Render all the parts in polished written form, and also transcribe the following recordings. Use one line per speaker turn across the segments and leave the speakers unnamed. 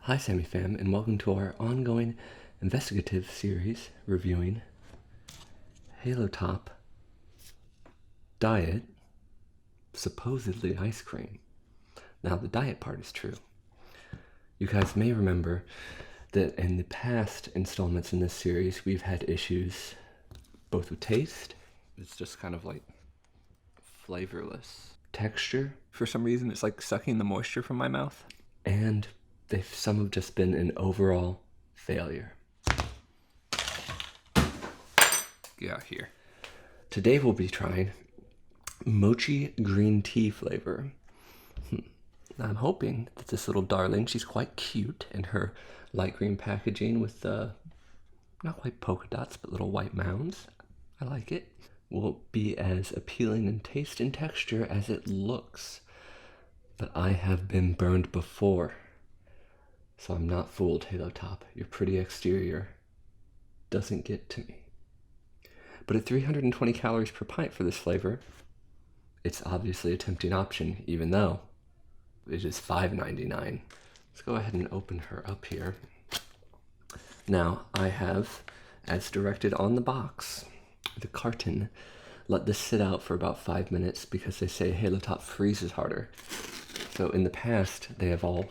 Hi Sammy Fam, and welcome to our ongoing investigative series reviewing Halo Top Diet supposedly ice cream. Now the diet part is true. You guys may remember that in the past installments in this series we've had issues both with taste, it's just kind of like flavorless, texture,
For some reason, it's like sucking the moisture from my mouth.
and some have just been an overall failure.
Get out here.
Today we'll be trying Mochi Green Tea flavor. I'm hoping that this little darling, she's quite cute in her light green packaging with not quite polka dots, but little white mounds. I like it. Will be as appealing in taste and texture as it looks. But I have been burned before, so I'm not fooled, Halo Top. Your pretty exterior doesn't get to me. But at 320 calories per pint for this flavor, it's obviously a tempting option, even though it is $5.99. Let's go ahead and open her up here. Now, I have, as directed on the box, the carton, let this sit out for about 5 minutes because they say Halo Top freezes harder. So in the past, they have all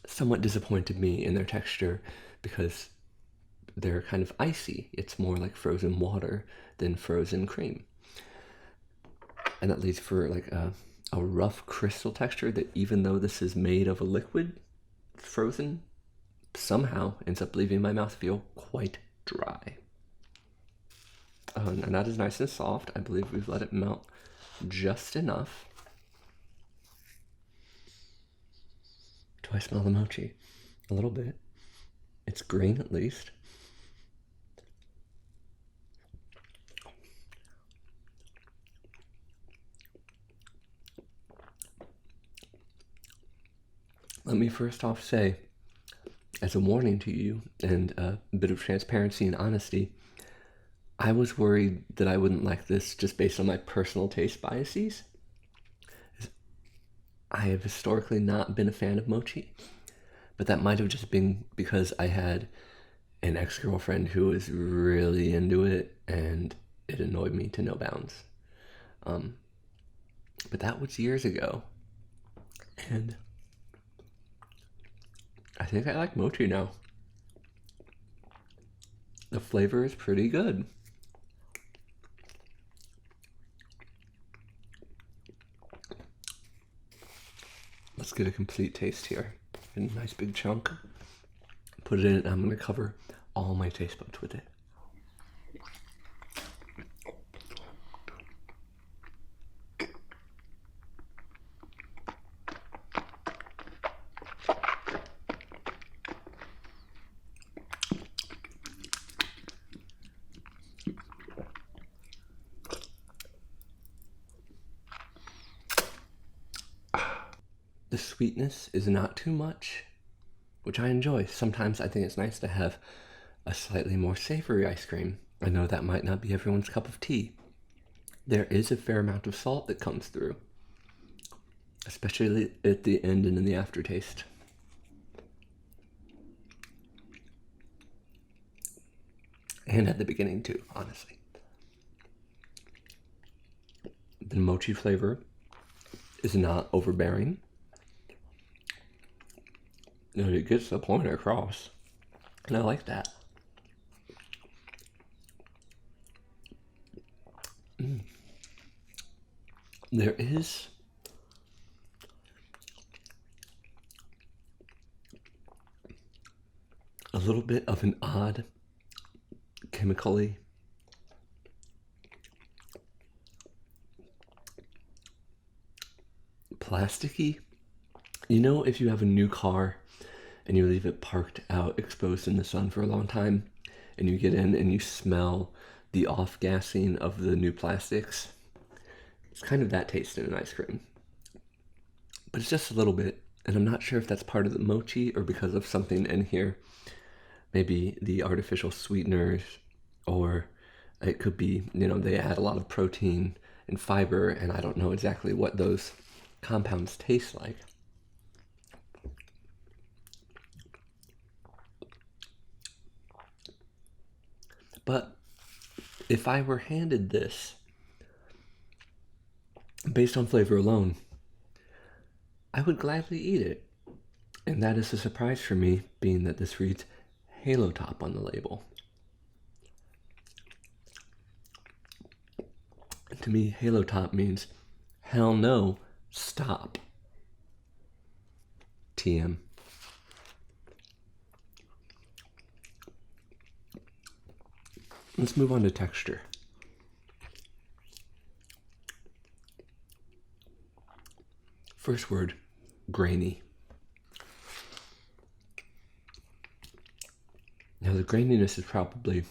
somewhat disappointed me in their texture because they're kind of icy. It's more like frozen water than frozen cream. And that leads for like a rough crystal texture that, even though this is made of a liquid, frozen, somehow ends up leaving my mouth feel quite dry. And that is nice and soft. I believe we've let it melt just enough. Do I smell the mochi? A little bit. It's green at least. Let me first off say, as a warning to you and a bit of transparency and honesty, I was worried that I wouldn't like this just based on my personal taste biases. I have historically not been a fan of mochi, but that might have just been because I had an ex-girlfriend who was really into it and it annoyed me to no bounds. But that was years ago, and I think I like mochi now. The flavor is pretty good. Let's get a complete taste here. A nice big chunk. Put it in, and I'm going to cover all my taste buds with it. The sweetness is not too much, which I enjoy. Sometimes I think it's nice to have a slightly more savory ice cream. I know that might not be everyone's cup of tea. There is a fair amount of salt that comes through, especially at the end and in the aftertaste. And at the beginning too, honestly. The mochi flavor is not overbearing. It gets the point across, and I like that. There is a little bit of an odd, chemically plasticky. You know, if you have a new car and you leave it parked out exposed in the sun for a long time, and you get in and you smell the off-gassing of the new plastics, it's kind of that taste in an ice cream. But it's just a little bit, and I'm not sure if that's part of the mochi or because of something in here. Maybe the artificial sweeteners, or it could be, they add a lot of protein and fiber, and I don't know exactly what those compounds taste like. But if I were handed this based on flavor alone, I would gladly eat it. And that is a surprise for me, being that this reads Halo Top on the label. To me, Halo Top means hell no, stop. TM. Let's move on to texture. First word, grainy. Now the graininess is probably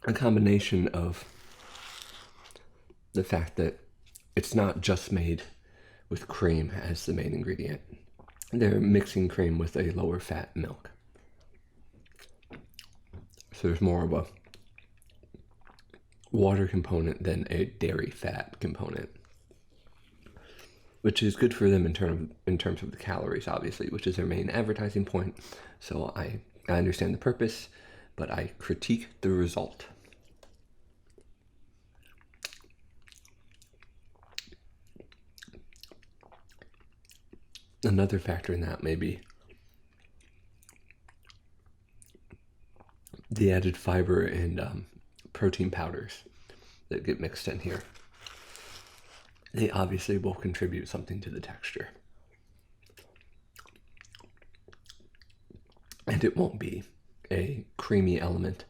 a combination of the fact that it's not just made with cream as the main ingredient. They're mixing cream with a lower fat milk. So there's more of a water component than a dairy fat component, which is good for them in terms of the calories, obviously, which is their main advertising point. So I understand the purpose, but I critique the result. Another factor in that may be the added fiber and protein powders that get mixed in here. They obviously will contribute something to the texture. And it won't be a creamy element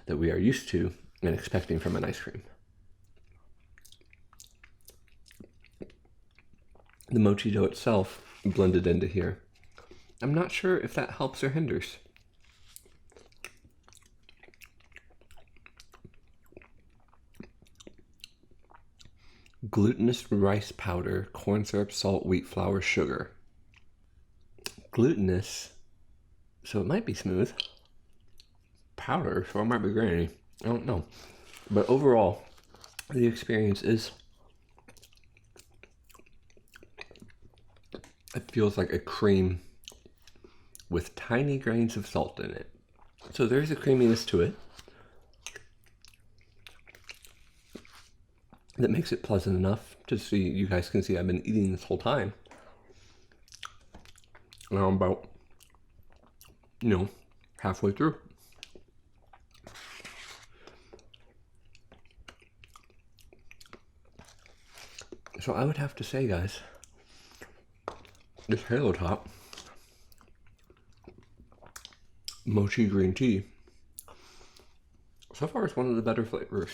that we are used to and expecting from an ice cream. The mochi dough itself blended into here, I'm not sure if that helps or hinders. Glutinous rice powder, corn syrup, salt, wheat flour, sugar. Glutinous, so it might be smooth. Powder, so it might be grainy. I don't know. But overall, the experience is, it feels like a cream with tiny grains of salt in it. So there's a creaminess to it that makes it pleasant enough to see. You guys can see I've been eating this whole time. Now I'm about, halfway through. So I would have to say, guys, this Halo Top Mochi Green Tea so far is one of the better flavors.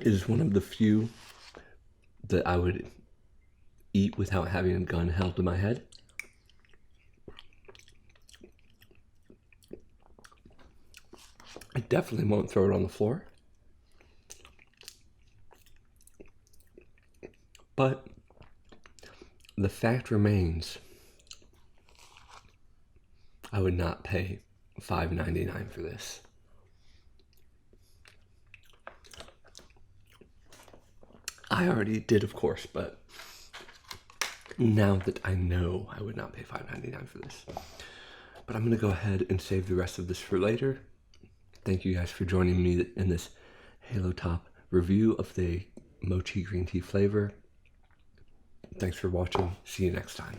It is one of the few that I would eat without having a gun held to my head. I definitely won't throw it on the floor. But the fact remains, I would not pay $5.99 for this. I already did, of course, but now that I know, I would not pay $5.99 for this. But I'm going to go ahead and save the rest of this for later. Thank you guys for joining me in this Halo Top review of the Mochi Green Tea flavor. Thanks for watching. See you next time.